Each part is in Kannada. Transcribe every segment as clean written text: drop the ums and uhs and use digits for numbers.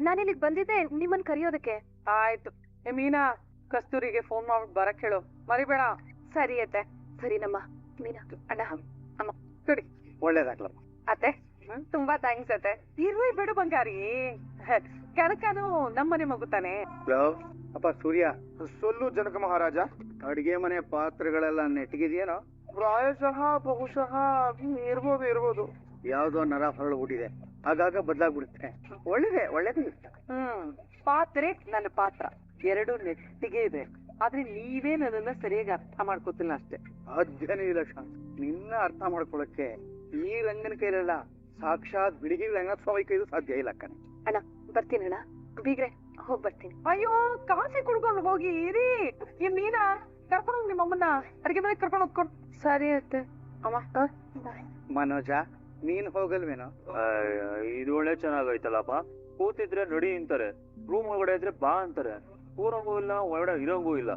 ನಾನಿಲ್ಲಿಗೆ ಬಂದಿದ್ದೆ ನಿಮ್ಮನ್ ಕರೆಯೋದಕ್ಕೆ. ಆಯ್ತು. ಮೀನಾ, ಕಸ್ತೂರಿಗೆ ಫೋನ್ ಮಾಡ್ಬಿಟ್ಟು ಬರಕ್ ಹೇಳು, ಮರಿಬೇಡ. ಸರಿ ಅತ್ತೆ. ಸರಿನಮ್ಮ. ಮೀನಾ ಅಣ್ಣ ಅಮ್ಮ ಸರಿ, ಒಳ್ಳೇದಾಗ್ಲಮ್ಮ. ಅತ್ತೆ ತುಂಬಾ ಥ್ಯಾಂಕ್ಸ್ ಅತ್ತೆ. ಇರ್ಲಿ ಬಿಡು ಬಂಗಾರಿ, ಕನಕನು ನಮ್ಮನೆ ಮಗುತಾನೆ. ಅಪ್ಪ ಸೂರ್ಯ, ಸೊಲ್ಲು ಜನಕ ಮಹಾರಾಜ, ಅಡಿಗೆ ಮನೆ ಪಾತ್ರೆಗಳೆಲ್ಲ ನೆಟ್ಟಿಗಿದೆಯೇನೋ? ಪ್ರಾಯಶಃ ಬಹುಶಃ ಇರ್ಬೋದು. ಯಾವ್ದೋ ನರ ಹೊರಳು ಹುಟ್ಟಿದೆ, ಆಗಾಗ ಬದಲಾಗ್ಬಿಡುತ್ತೆ. ಒಳ್ಳೇದೇ. ಪಾತ್ರೆ ನನ್ನ ಪಾತ್ರ ಎರಡು ನೆಟ್ಟಿಗೆ ಇದೆ, ಆದ್ರೆ ನೀವೇ ನನ್ನನ್ನ ಸರಿಯಾಗಿ ಅರ್ಥ ಮಾಡ್ಕೋತಿಲ್ಲ ಅಷ್ಟೇ. ಸಾಧ್ಯನೇ ಇಲ್ಲ ಶಾಂತ್, ನಿನ್ನ ಅರ್ಥ ಮಾಡ್ಕೊಳಕ್ಕೆ ಈ ರಂಗನ ಕೈಲಲ್ಲ, ಸಾಕ್ಷಾತ್ ಬಿಳಿಗಿ ರಂಗಸ್ವಾಮಿ ಕೈದು ಸಾಧ್ಯ ಇಲ್ಲ ಕಣೆ. ಅಣ್ಣ ಬರ್ತೀನಿ ಅಣ್ಣ, ಬೀಗ್ರೆ ಹೋಗ್ ಬರ್ತೀನಿ. ಅಯ್ಯೋ, ಕಾಫಿ ಕುಡ್ಕೊಂಡು ಹೋಗಿ ಇರಿ. ಮೀನಾ, ಕರ್ಕೊಂಡು ನಿಮ್ಮಮ್ಮನ್ನ ಅಡಿಗೆ ಮನೆಗೆ ಕರ್ಕೊಂಡು ಹೋಗ್ಕೊಂಡು. ಸರಿ ಅತ್ತೆ. ಅಮ್ಮ ಮನೋಜ, ನೀನ್ ಹೋಗಲ್ವೇನೋ? ಇದು ಒಳ್ಳೆ ಚೆನ್ನಾಗೈತಲ್ಲಪ್ಪ. ಕೂತಿದ್ರೆ ನಡಿ ಅಂತಾರೆ, ರೂಮ್ ಒಳಗಡೆ ಇದ್ರೆ ಬಾ ಅಂತಾರೆ. ಊರಂಗೂ ಇಲ್ಲ, ಒಳಗಡೆ ಇರೋಂಗೂ ಇಲ್ಲ.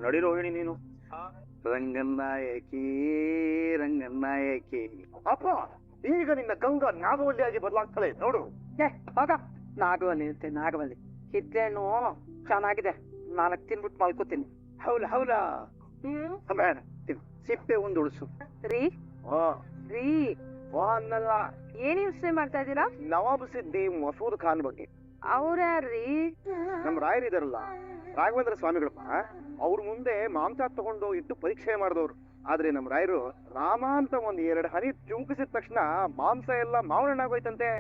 ನಡಿ ರೋಹಿಣಿ ನೀನು. ರಂಗನಾಯಕಿ ರಂಗನಾಯಕಿ. ಅಪ್ಪ, ಈಗ ನಿನ್ನ ಗಂಗಾ ನಾಗವಲ್ಲಿಯಾಗಿ ಬದಲಾಗ್ತಾಳೆ ನೋಡು. ಹೋಗ. ನಾಗವಲ್ಲಿ ಅಂತೆ, ನಾಗವಲ್ಲಿ. ಹಿದ್ದೇನು ಚೆನ್ನಾಗಿದೆ, 4 ತಿನ್ಬಿಟ್ಟು ಮಲ್ಕೋತೀನಿ. ಹೌಲ ಬೇಡ, ಸಿಪ್ಪೆ ಒಂದು ಉಳಿಸು. ರೀ ವಾ ರೀ ವಾ ಅನ್ನಲ್ಲ, ಏನ್ ಯೋಚನೆ ಮಾಡ್ತಾ ಇದ್ದೀರಾ? ನವಾಬ್ ಸಿದ್ದಿ ಮಸೂದ್ ಖಾನ್ ಬಗ್ಗೆ. ಅವ್ರ್ಯಾರ್ರೀ? ನಮ್ ರಾಯರಿದಾರಲ್ಲ, ರಾಘವೇಂದ್ರ ಸ್ವಾಮಿಗಳಪ್ಪ, ಅವ್ರ ಮುಂದೆ ಮಾಂಸ ತಗೊಂಡು ಇಟ್ಟು ಪರೀಕ್ಷೆ ಮಾಡಿದವ್ರು. ಆದ್ರೆ ನಮ್ ರಾಯರು ರಾಮ ಅಂತ ಒಂದ್ 2 ಹನಿ ಚುಂಕಿಸಿದ ತಕ್ಷಣ ಮಾಂಸ ಎಲ್ಲ ಮಾವಣ್ಣಾಗೋಯ್ತಂತೆ.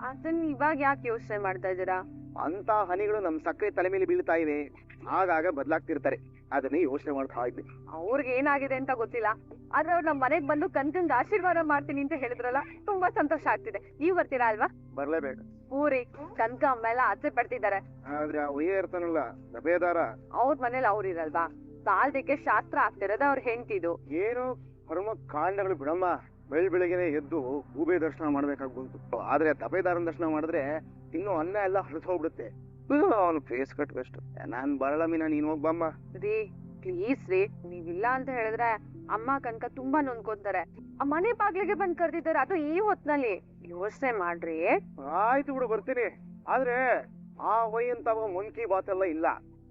ಅದನ್ನ ಇವಾಗ ಯಾಕೆ ಯೋಚನೆ ಮಾಡ್ತಾ ಇದ್ದೀರಾ? ಅಂತ ಹನಿಗಳು ನಮ್ ಸಕ್ಕರೆ ತಲೆ ಮೇಲೆ ಬೀಳ್ತಾ ಇವೆ, ಆಗಾಗ ಬದಲಾಗ್ತಿರ್ತಾರೆ. ಅದನ್ನೇ ಯೋಚನೆ ಮಾಡ್ತಾ ಇದ್ದೆ. ಅವ್ರಿಗೆ ಏನಾಗಿದೆ ಅಂತ ಗೊತ್ತಿಲ್ಲ, ಆದ್ರೆ ಅವ್ರು ನಮ್ ಮನೆಗ್ ಬಂದು ಕನ್ಕಂಗ್ ಆಶೀರ್ವಾದ ಮಾಡ್ತೀನಿ ಅಂತ ಹೇಳಿದ್ರಲ್ಲ, ತುಂಬಾ ಸಂತೋಷ ಆಗ್ತಿದೆ. ನೀವ್ ಬರ್ತೀರಾ ಅಲ್ವಾ? ಬರ್ಲೇಬೇಕು. ಊರಿ ಕನ್ಕ ಅಮ್ಮ ಎಲ್ಲ ಆಸೆ ಪಡ್ತಿದ್ದಾರೆ. ಆದ್ರೆ ಆ ಒಯ್ಯ ಇರ್ತಾನಲ್ಲ ದಬೇದಾರ, ಅವ್ರ ಮನೇಲಿ ಅವ್ರಿರಲ್ವಾ? ಸಾಲದಕ್ಕೆ ಶಾಸ್ತ್ರ ಆಗ್ತಿರೋದ ಅವ್ರ ಹೆಂಡತಿದು. ಏನು ಕರ್ಮ ಕಾಂಡಗಳು ಬಿಡಮ್ಮ. ಬೆಳಿಗ್ಗೆನೆ ಎದ್ದು ಗೂಬೆ ದರ್ಶನ ಮಾಡ್ಬೇಕಾಗಿ ಬಂತು. ಆದ್ರೆ ದಬೇದಾರನ ದರ್ಶನ ಮಾಡಿದ್ರೆ ಇನ್ನು ಅನ್ನ ಎಲ್ಲ ಹರಿದು ಹೋಗ್ಬಿಡುತ್ತೆ. ಅವನು ಫೇಸ್ ಕಟ್ಬೇಕಷ್ಟು. ನಾನ್ ಬರಳ ಮೀನಾ, ನೀನ್ ಹೋಗ್ಬಮ್ಮ. ರೀ ಪ್ಲೀಸ್ ರೀ, ನೀವಿಲ್ಲ ಅಂತ ಹೇಳಿದ್ರೆ ಅಮ್ಮ ಕನ್ಕ ತುಂಬಾ ನೊಂದ್ಕೊಂತಾರೆ. ಆ ಮನೆ ಬಾಗ್ಲಿಗೆ ಬಂದ್ ಕರ್ದಿದ್ದಾರೆ, ಅದು ಈ ಹೊತ್ನಲ್ಲಿ. ಯೋಚನೆ ಮಾಡ್ರಿ. ಆಯ್ತು ಬಿಡು, ಬರ್ತೀನಿ. ಆದ್ರೆ ಆ ಅಂತ ಮನ್ ಕಿ ಬಾತ್ ಎಲ್ಲ ಇಲ್ಲ.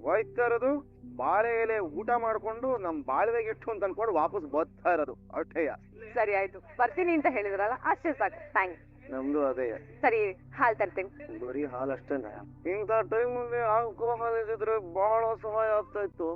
ಹೋಯ್ತಾ ಇರೋದು ಬಾಳೆ ಎಲೆ ಊಟ ಮಾಡ್ಕೊಂಡು ನಮ್ ಬಾಳ್ವೆಗೆ ಇಟ್ಟು ಅಂತ ಅನ್ಕೊಂಡು ವಾಪಸ್ ಬರ್ತಾ ಇರೋದು ಅಷ್ಟೇಯ. ಸರಿ ಆಯ್ತು, ಬರ್ತೀನಿ ಅಂತ ಹೇಳಿದ್ರಲ್ಲ, ಅಷ್ಟೇ ಸಾಕು. ಥ್ಯಾಂಕ್ಸ್. ನಮ್ದು ಅದೇ. ಸರಿ, ಹಾಲ್ ತರ್ತೀನಿ. ಬರೀ ಹಾಲ್ ಅಷ್ಟೇನ? ಇಂಥ ಟೈಮಲ್ಲಿ ಆಲ್ಕೋಹಾಲ್ ಇದ್ರೆ ಬಹಳ ಸಹಾಯ ಆಗ್ತಾ ಇತ್ತು.